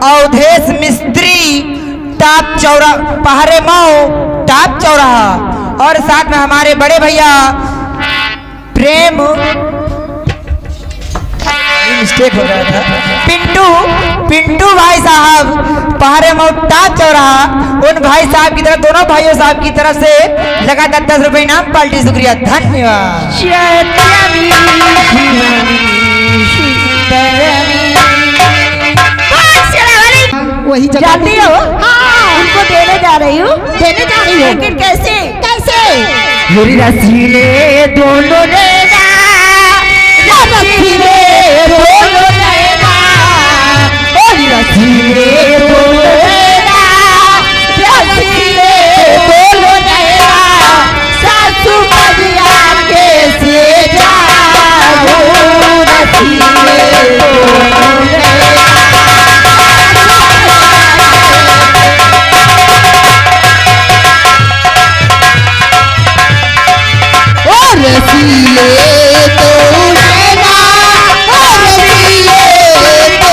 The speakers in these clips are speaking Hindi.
अवधेश मिस्त्री टाप चौरा पहाड़े मऊ टाप चौराहा और साथ में हमारे बड़े भैया प्रेम मिस्टेक हो रहा था पिंटू भाई साहब पहाड़े मऊ टाप चौराहा उन भाई साहब की तरफ दोनों भाइयों साहब की तरफ से लगातार 10 रुपए इनाम पार्टी शुक्रिया धन्यवाद। वही जाती हो? हाँ, उनको देने जा रही हूँ। लेकिन कैसे कैसे? रसीले दोनों ने रसीले तो नैना, रसीले तो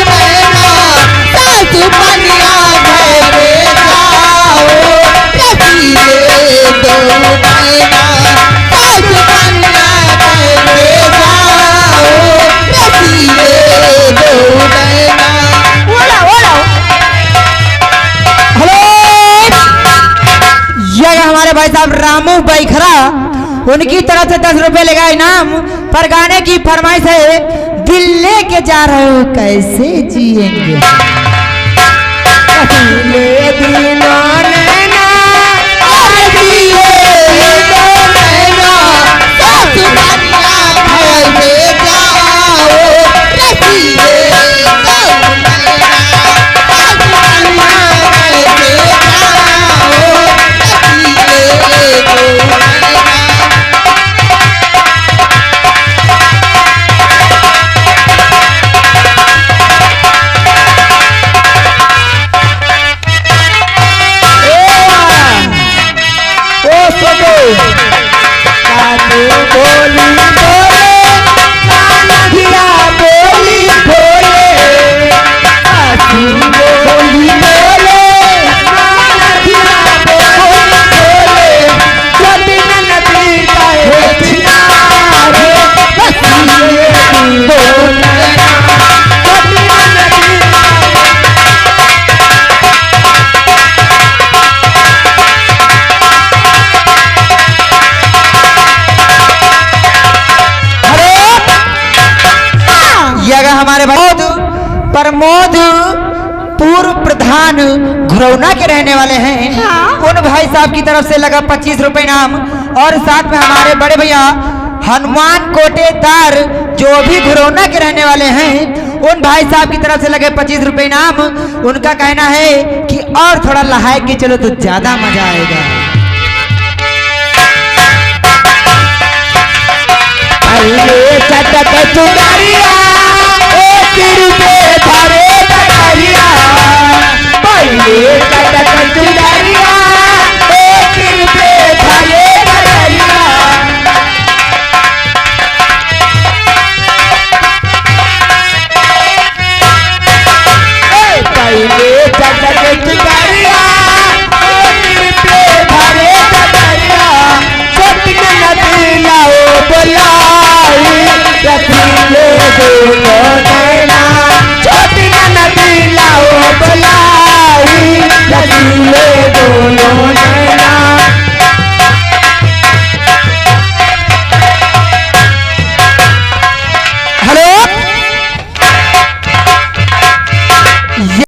नैना, सासु कन्या घरे जाओ, रसीले तो नैना, सासु कन्या घरे जाओ, रसीले तो नैना। ओला ओला हेलो, यह हमारे भाई साहब रामू बैखरा, उनकी तरफ से 10 रुपए लेगा इनाम। पर गाने की फरमाइश है, दिल लेके जा रहे हो कैसे जिएंगे। रसीले दिलों नैना, रसीले तो नैना, सासु कन्या घरे जाओ, रसीले तो नैना, सासु कन्या घरे जाओ, रसीले तो नैना। ओ सोनो कानू बोली बोले, कानगिया बोली बोले, आसू बोली बोले, कानगिया बोली बोले, जबी नदी का है किनारे, रसीले तो नैना, जबी नदी हमारे प्रमोद पूर्व प्रधान घरौना के रहने वाले हैं। उन भाई साहब की तरफ से लगा 25 रुपए इनाम। और साथ में हमारे बड़े भैया हनुमान कोटेदार जो भी घरौना के रहने वाले हैं, उन भाई साहब की तरफ से लगे 25 रुपए इनाम। उनका कहना है कि और थोड़ा लहाए के चलो तो ज्यादा मजा आएगा। अरे चटक चुनरिया, एक रुपए धरे बटरिया, पहले चटक चुनरिया, एक रुपए धरे बटरिया। पहले चटक चुनरिया, एक रुपए धरे बटरिया, छोटी नदी लाओ बुलाई, रसीले दोनों नैना, छोटी नदी लाओ बुलाई, रसीले दोनों